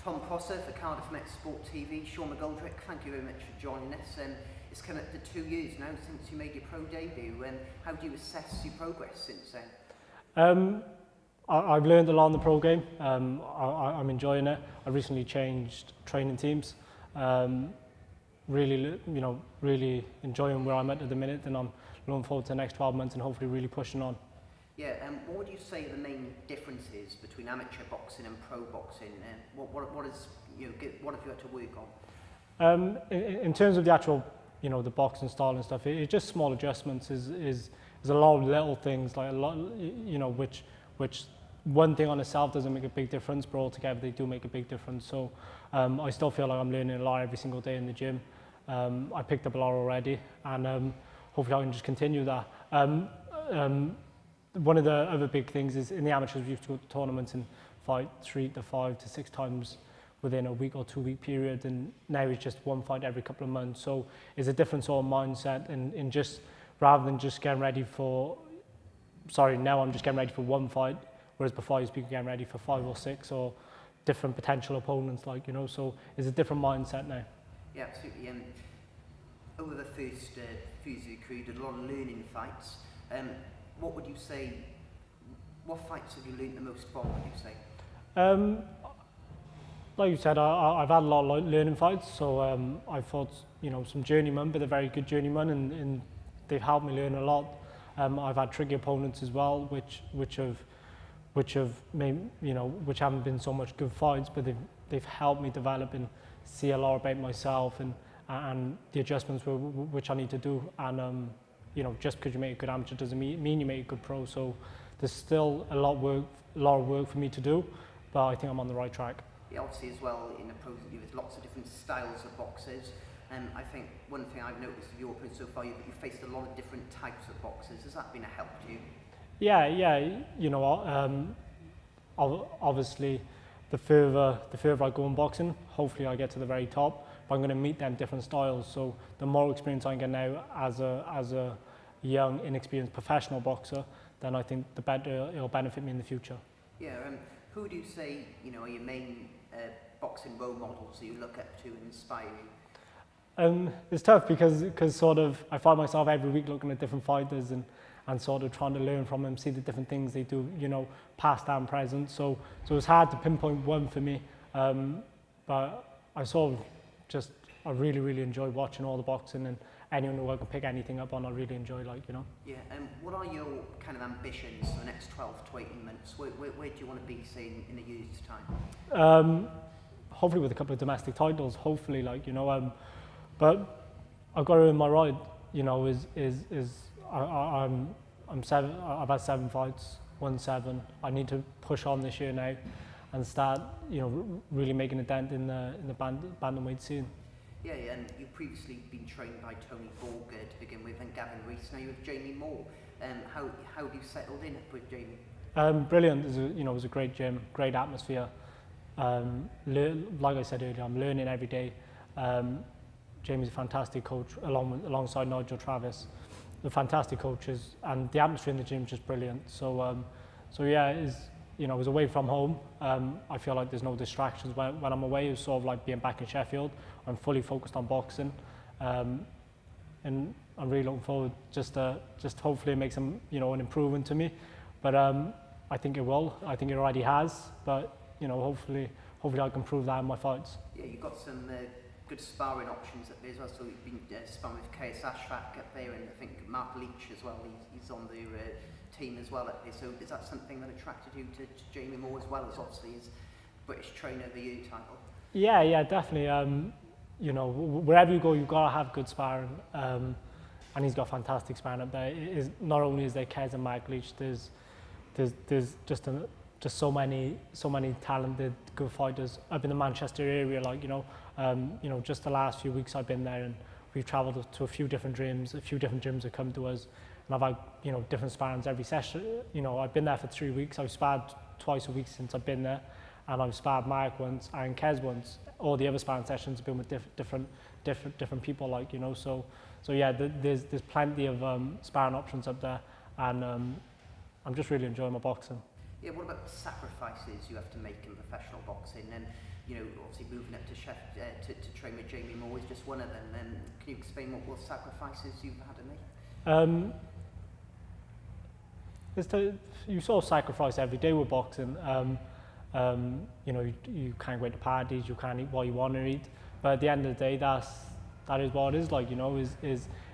Tom Prosser for Cardiff Met Sport TV, Sean McGoldrick, thank you very much for joining us. It's come up to 2 years now since you made your pro debut. How do you assess your progress since then? I've learned a lot in the pro game. I'm enjoying it. I recently changed training teams. Really enjoying where I'm at the minute, and I'm looking forward to the next 12 months and hopefully really pushing on. Yeah, what would you say are the main differences between amateur boxing and pro boxing? What have you had to work on? In terms of the actual, the boxing style and stuff, it's just small adjustments. Is a lot of little things, like a lot, which one thing on itself doesn't make a big difference, but altogether they do make a big difference. So I still feel like I'm learning a lot every single day in the gym. I picked up a lot already, and hopefully I can just continue that. One of the other big things is in the amateurs we used to go to tournaments and fight 3 to 5 to 6 times within a week or 2 week period, and now it's just one fight every couple of months. So it's a different sort of mindset, and just rather than just getting ready for, now I'm just getting ready for one fight, whereas before I used to be getting ready for 5 or 6 or different potential opponents, so it's a different mindset now. Yeah, absolutely. Over the first few years of your career, you did a lot of learning fights. What would you say, what fights have you learned the most from, would you say? Like you said, I've had a lot of learning fights, so I fought, some journeymen, but they're very good journeymen, and they've helped me learn a lot. I've had tricky opponents as well, which haven't been so much good fights, but they've helped me develop and see a lot about myself and the adjustments which I need to do. And just because you make a good amateur doesn't mean you make a good pro. So there's still a lot of work for me to do, but I think I'm on the right track. Yeah, obviously as well, in the pros, there's lots of different styles of boxers. I think one thing I've noticed of your opponents so far, you've faced a lot of different types of boxers. Has that been a help to you? Yeah. Obviously, the further I go in boxing, hopefully I get to the very top. But I'm going to meet them different styles. So the more experience I get now as a young, inexperienced professional boxer, then I think the better it'll benefit me in the future. Yeah. Who do you say are your main boxing role models that you look up to and inspire you? It's tough because sort of I find myself every week looking at different fighters and sort of trying to learn from them, see the different things they do, past and present. So it's hard to pinpoint one for me, but I really enjoy watching all the boxing, and anyone who I can pick anything up on, I really enjoy, Yeah, and what are your kind of ambitions for the next 12 to 18 months? Where do you want to be, say, in a year's time? Hopefully with a couple of domestic titles, hopefully, but I've got to earn my right, I've had 7 fights, won 7. I need to push on this year now and start, really making a dent in the bantamweight scene. Yeah, and you've previously been trained by Tony Borger to begin with, and Gavin Rees. Now you're with Jamie Moore. How have you settled in with Jamie? Brilliant. It was a great gym, great atmosphere. Like I said earlier, I'm learning every day. Jamie's a fantastic coach, alongside Nigel Travis. They're fantastic coaches, and the atmosphere in the gym is just brilliant. So yeah, it's away from home. I feel like there's no distractions when I'm away. It's sort of like being back in Sheffield. I'm fully focused on boxing, and I'm really looking forward. Just hopefully it makes an improvement to me. But I think it will. I think it already has. But hopefully I can prove that in my fights. Yeah, you've got some good sparring options up there as well. So you've been sparring with KS Ashfaq up there, and I think Mark Leach as well. He's on the team as well up there. So is that something that attracted you to Jamie Moore, as well as obviously his British Trainer of the Year title? Yeah, definitely. Wherever you go, you've got to have good sparring, and he's got fantastic sparring up there. Not only is there Kez and Mark Leach, there's just so many talented, good fighters up in the Manchester area. Just the last few weeks I've been there, and we've travelled to a few different gyms. A few different gyms have come to us, and I've had different sparrings every session. I've been there for 3 weeks. I've sparred twice a week since I've been there, and I've sparred Mark once and Kez once. All the other sparring sessions have been with different people, So yeah, there's plenty of sparring options up there, and I'm just really enjoying my boxing. Yeah, what about the sacrifices you have to make in professional boxing? And you know, obviously moving up to to train with Jamie Moore is just one of them. Can you explain what sacrifices you've had to make? You sort of sacrifice every day with boxing. You know, you can't go to parties, you can't eat what you want to eat, but at the end of the day, that is what it is like. You know, is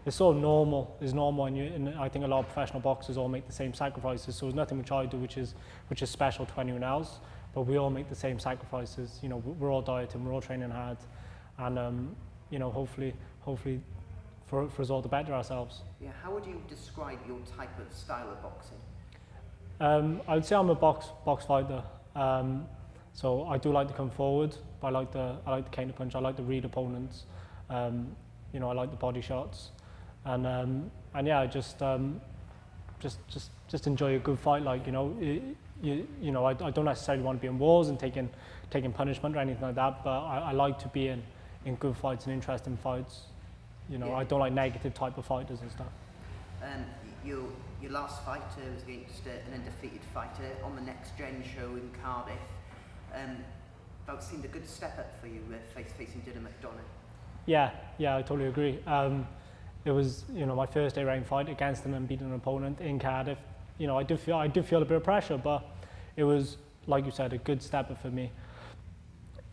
it's sort of normal. It's normal, and I think a lot of professional boxers all make the same sacrifices. So there's nothing which I do which is special to anyone else, but we all make the same sacrifices. You know, we're all dieting, we're all training hard, and you know, hopefully for us all to better ourselves. Yeah, how would you describe your type of style of boxing? I would say I'm a box fighter. So I do like to come forward, but I like the counter punch. I like to read opponents. You know, I like the body shots, and yeah, I just enjoy a good fight. Like, you know, you know, I don't necessarily want to be in wars and taking punishment or anything like that, but I like to be in good fights and interesting fights. You know, yeah. I don't like negative type of fighters and stuff. Your last fight was against an undefeated fighter on the Next Gen show in Cardiff. That seemed a good step up for you, facing Dylan McDonough. Yeah, I totally agree. It was, you know, my first A-rank fight against an unbeaten opponent in Cardiff. You know, I did feel a bit of pressure, but it was, like you said, a good step up for me.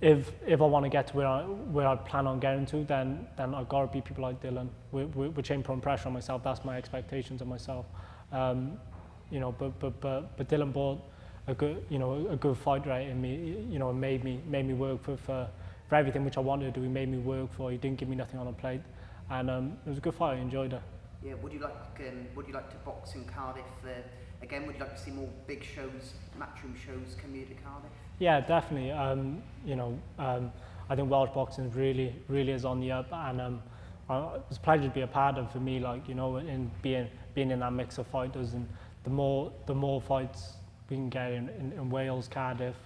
If I want to get to where I plan on getting to, then I've got to beat people like Dylan. Which ain't putting pressure on myself. That's my expectations of myself. You know, but Dylan brought a good fight rate in me. You know, and made me work for everything which I wanted to do. He made me work for. He didn't give me nothing on a plate, and it was a good fight. I enjoyed it. Yeah. Would you like to box in Cardiff again? Would you like to see more big shows, Matchroom shows, come here to Cardiff? Yeah, definitely. You know, I think Welsh boxing really is on the up, and it's a pleasure to be a part of for me. Like, you know, in being in that mix of fighters, and the more fights we can get in Wales, Cardiff,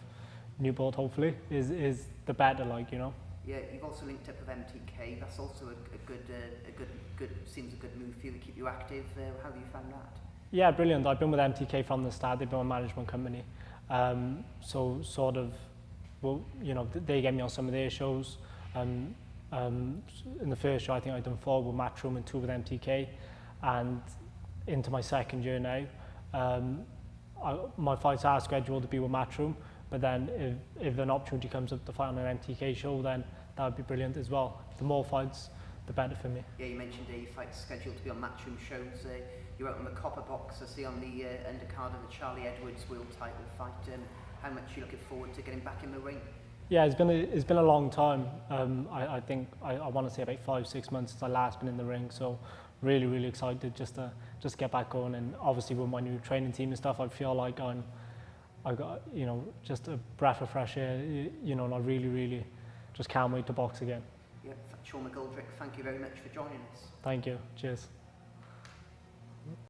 Newport, hopefully, is the better. Like, you know. Yeah, you've also linked up with MTK. That's also a good seems a good move for you to keep you active. How have you found that? Yeah, brilliant. I've been with MTK from the start. They've been my management company. So sort of, well, you know, they get me on some of their shows. In the first show, I think I've done 4 with Matchroom and 2 with MTK, and into my second year now. My fights are scheduled to be with Matchroom, but then if an opportunity comes up to fight on an MTK show, then that would be brilliant as well. The more fights, the better for me. Yeah, you mentioned your fights scheduled to be on Matchroom shows. You're out on the Copper Box, I see on the undercard of the Charlie Edwards world title fight. How much are you looking forward to getting back in the ring? Yeah, it's been a long time. I think I want to say about 5-6 months since I last been in the ring. So really excited just to get back going. And obviously with my new training team and stuff, I feel like I got, you know, just a breath of fresh air. You know, and I really just can't wait to box again. Yeah, Sean McGoldrick, thank you very much for joining us. Thank you. Cheers.